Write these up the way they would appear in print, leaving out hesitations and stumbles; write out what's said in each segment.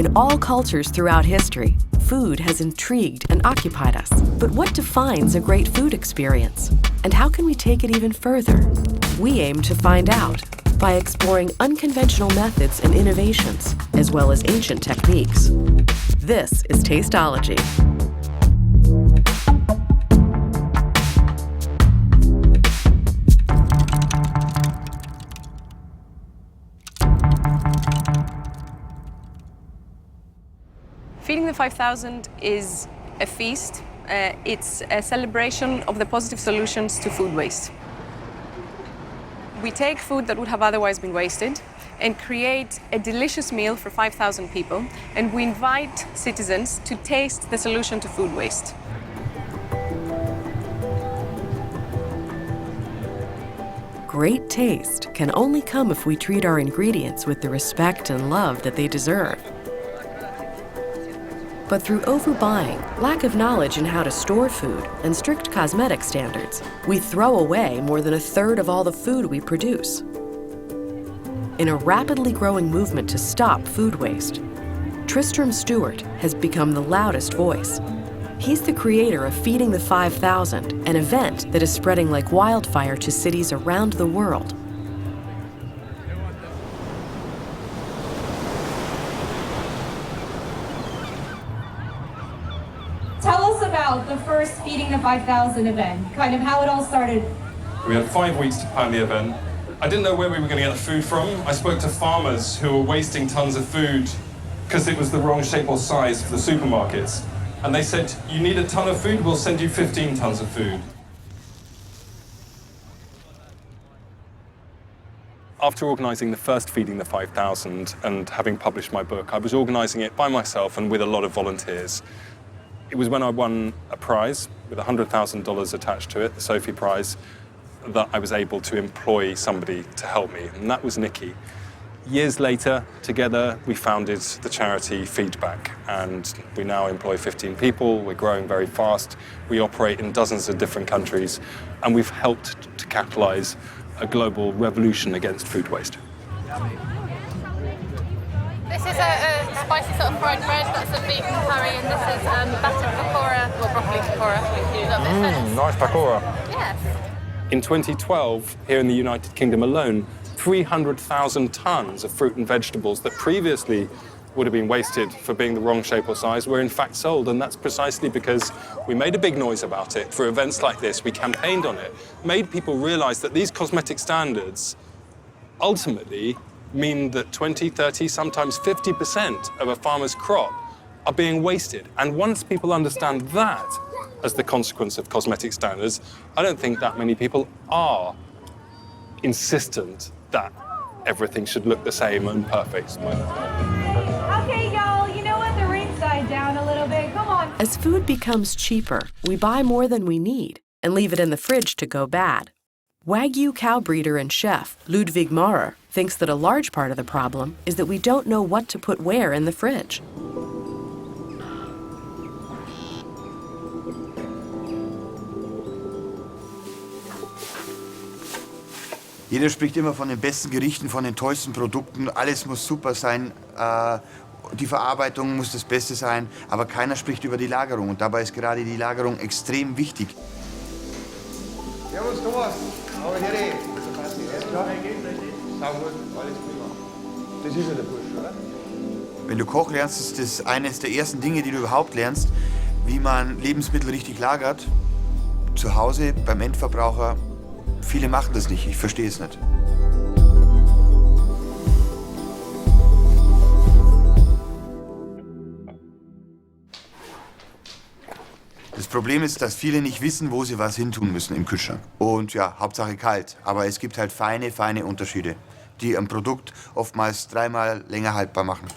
In all cultures throughout history, food has intrigued and occupied us. But what defines a great food experience? And how can we take it even further? We aim to find out by exploring unconventional methods and innovations, as well as ancient techniques. This is Tasteology. Feeding the 5,000 is a feast. It's a celebration of the positive solutions to food waste. We take food that would have otherwise been wasted and create a delicious meal for 5,000 people, and we invite citizens to taste the solution to food waste. Great taste can only come if we treat our ingredients with the respect and love that they deserve. But through overbuying, lack of knowledge in how to store food, and strict cosmetic standards, we throw away more than a third of all the food we produce. In a rapidly growing movement to stop food waste, Tristram Stuart has become the loudest voice. He's the creator of Feeding the 5,000, an event that is spreading like wildfire to cities around the world. Tell us about the first Feeding the 5,000 event, kind of how it all started. We had 5 weeks to plan the event. I didn't know where we were going to get the food from. I spoke to farmers who were wasting tons of food because it was the wrong shape or size for the supermarkets. And they said, you need a ton of food, we'll send you 15 tons of food. After organising the first Feeding the 5,000 and having published my book, I was organising it by myself and with a lot of volunteers. It was when I won a prize with $100,000 attached to it, the Sophie Prize, that I was able to employ somebody to help me, and that was Nikki. Years later, together, we founded the charity Feedback, and we now employ 15 people. We're growing very fast. We operate in dozens of different countries, and we've helped to catalyse a global revolution against food waste. This is a spicy sort of fried bread, that's a beef curry, and this is battered pakora, or broccoli pakora. Nice pakora. Yes. In 2012, here in the United Kingdom alone, 300,000 tonnes of fruit and vegetables that previously would have been wasted for being the wrong shape or size were in fact sold, and that's precisely because we made a big noise about it. For events like this, we campaigned on it, made people realise that these cosmetic standards ultimately mean that 20, 30, sometimes 50% of a farmer's crop are being wasted. And once people understand that as the consequence of cosmetic standards, I don't think that many people are insistent that everything should look the same and perfect. Okay, y'all, you know what? The rain's died down a little bit. Come on. As food becomes cheaper, we buy more than we need and leave it in the fridge to go bad. Wagyu cow breeder and chef Ludwig Maurer thinks that a large part of the problem is that we don't know what to put where in the fridge. Jeder spricht immer von den besten Gerichten, von den tollsten Produkten. Alles muss super sein, die Verarbeitung muss das Beste sein, aber keiner spricht über die Lagerung. Und dabei ist gerade die Lagerung extrem wichtig. Servus Thomas, aber hier das ist ja der Bursch, oder? Wenn du Koch lernst, ist das eines der ersten Dinge, die du überhaupt lernst, wie man Lebensmittel richtig lagert. Zu Hause, beim Endverbraucher. Viele machen das nicht, ich verstehe es nicht. Das Problem ist, dass viele nicht wissen, wo sie was hintun müssen im Kühlschrank. Und ja, Hauptsache kalt. Aber es gibt halt feine Unterschiede, die ein Produkt oftmals 3-mal länger haltbar machen.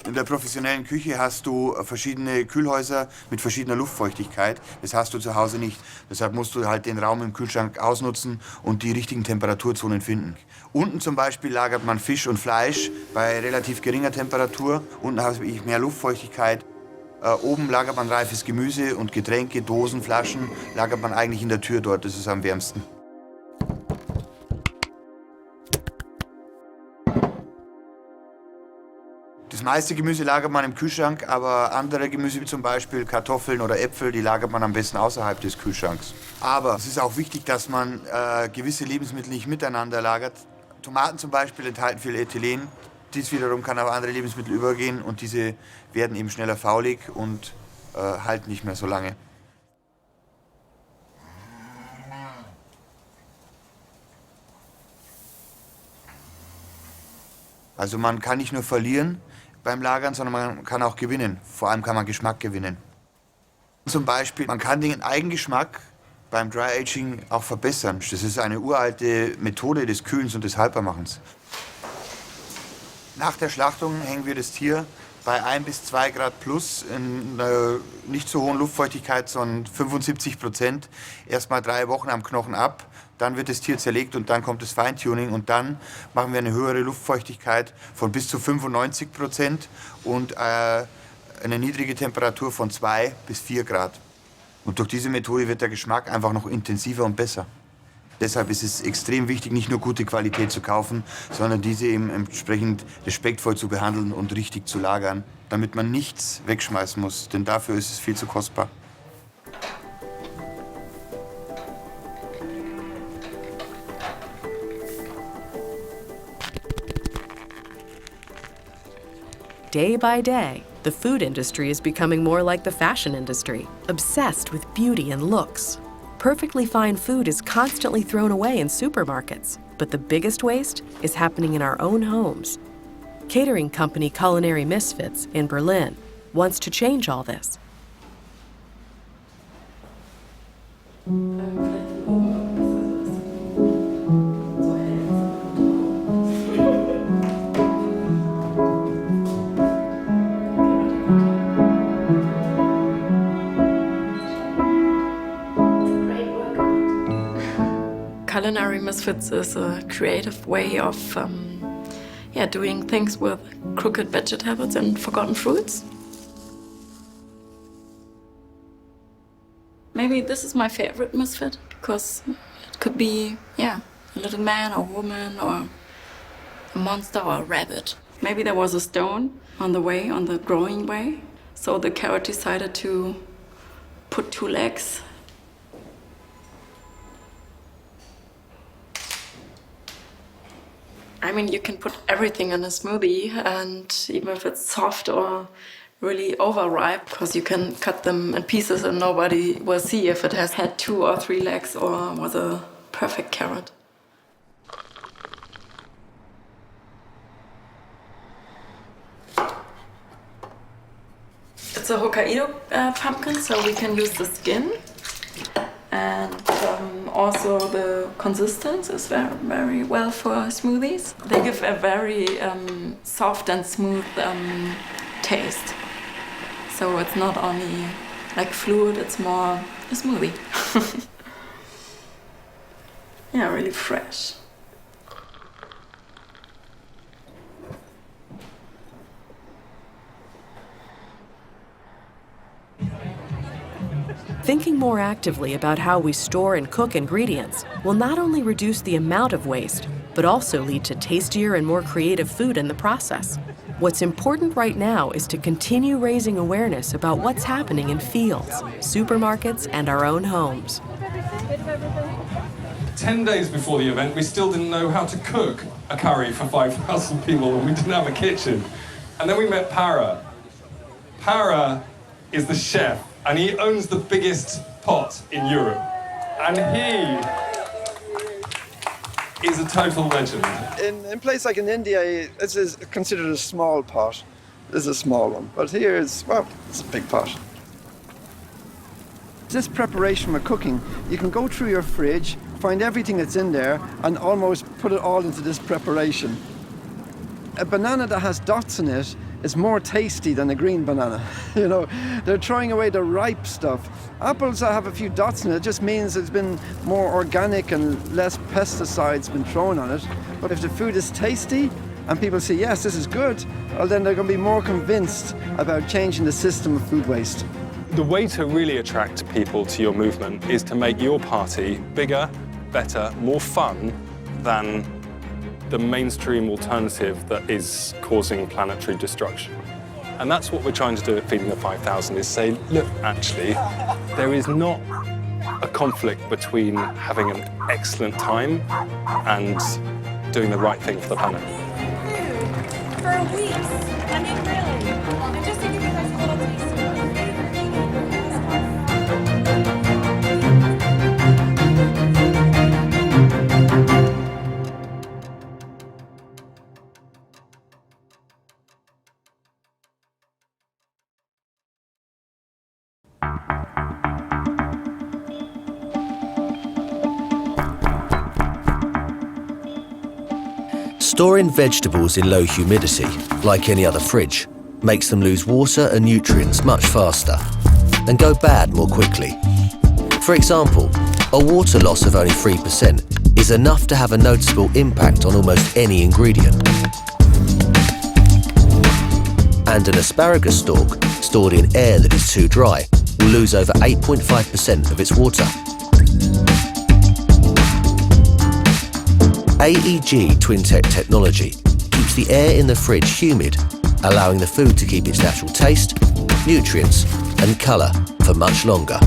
In der professionellen Küche hast du verschiedene Kühlhäuser mit verschiedener Luftfeuchtigkeit. Das hast du zu Hause nicht. Deshalb musst du halt den Raum im Kühlschrank ausnutzen und die richtigen Temperaturzonen finden. Unten zum Beispiel lagert man Fisch und Fleisch bei relativ geringer Temperatur. Unten habe ich mehr Luftfeuchtigkeit. Oben lagert man reifes Gemüse und Getränke, Dosen, Flaschen, lagert man eigentlich in der Tür dort. Das ist am wärmsten. Das meiste Gemüse lagert man im Kühlschrank, aber andere Gemüse wie zum Beispiel Kartoffeln oder Äpfel, die lagert man am besten außerhalb des Kühlschranks. Aber es ist auch wichtig, dass man gewisse Lebensmittel nicht miteinander lagert. Tomaten zum Beispiel enthalten viel Ethylen. Dies wiederum kann auf andere Lebensmittel übergehen und diese werden eben schneller faulig und halten nicht mehr so lange. Also man kann nicht nur verlieren beim Lagern, sondern man kann auch gewinnen. Vor allem kann man Geschmack gewinnen. Zum Beispiel, man kann den Eigengeschmack beim Dry Aging auch verbessern. Das ist eine uralte Methode des Kühlens und des Haltbarmachens. Nach der Schlachtung hängen wir das Tier bei 1 bis 2 Grad plus in einer nicht so hohen Luftfeuchtigkeit, sondern 75%, erstmal 3 Wochen am Knochen ab. Dann wird das Tier zerlegt und dann kommt das Feintuning und dann machen wir eine höhere Luftfeuchtigkeit von bis zu 95% und eine niedrige Temperatur von 2 bis 4 Grad. Und durch diese Methode wird der Geschmack einfach noch intensiver und besser. Deshalb ist es extrem wichtig, nicht nur gute Qualität zu kaufen, sondern diese eben entsprechend respektvoll zu behandeln und richtig zu lagern, damit man nichts wegschmeißen muss, denn dafür ist es viel zu kostbar. Day by day, the food industry is becoming more like the fashion industry, obsessed with beauty and looks. Perfectly fine food is constantly thrown away in supermarkets, but the biggest waste is happening in our own homes. Catering company Culinary Misfits in Berlin wants to change all this. Culinary Misfits is a creative way of doing things with crooked vegetables and forgotten fruits. Maybe this is my favorite misfit because it could be, a little man or woman or a monster or a rabbit. Maybe there was a stone on the growing way, so the carrot decided to put 2 legs. I mean, you can put everything in a smoothie, and even if it's soft or really overripe, because you can cut them in pieces and nobody will see if it has had 2 or 3 legs or was a perfect carrot. It's a Hokkaido pumpkin, so we can use the skin. And also the consistence is very, very well for smoothies. They give a very soft and smooth taste. So it's not only like fluid, it's more a smoothie. Yeah, really fresh. Thinking more actively about how we store and cook ingredients will not only reduce the amount of waste, but also lead to tastier and more creative food in the process. What's important right now is to continue raising awareness about what's happening in fields, supermarkets, and our own homes. 10 days before the event, we still didn't know how to cook a curry for 5,000 people, and we didn't have a kitchen. And then we met Para. Para is the chef, and he owns the biggest pot in Europe. And he is a total legend. In a place like in India, this is considered a small pot. This is a small one. But here it's a big pot. This preparation for cooking, you can go through your fridge, find everything that's in there, and almost put it all into this preparation. A banana that has dots in it is more tasty than a green banana. You know, they're throwing away the ripe stuff. Apples that have a few dots in it just means it's been more organic and less pesticides been thrown on it. But if the food is tasty and people say, yes, this is good, well, then they're going to be more convinced about changing the system of food waste. The way to really attract people to your movement is to make your party bigger, better, more fun than the mainstream alternative that is causing planetary destruction. And that's what we're trying to do at Feeding the 5,000, is say, look, actually, there is not a conflict between having an excellent time and doing the right thing for the planet. For weeks. I mean, really. And just to give you guys a little taste of my favorite Storing vegetables in low humidity, like any other fridge, makes them lose water and nutrients much faster and go bad more quickly. For example, a water loss of only 3% is enough to have a noticeable impact on almost any ingredient. And an asparagus stalk stored in air that is too dry will lose over 8.5% of its water. AEG TwinTech technology keeps the air in the fridge humid, allowing the food to keep its natural taste, nutrients and colour for much longer.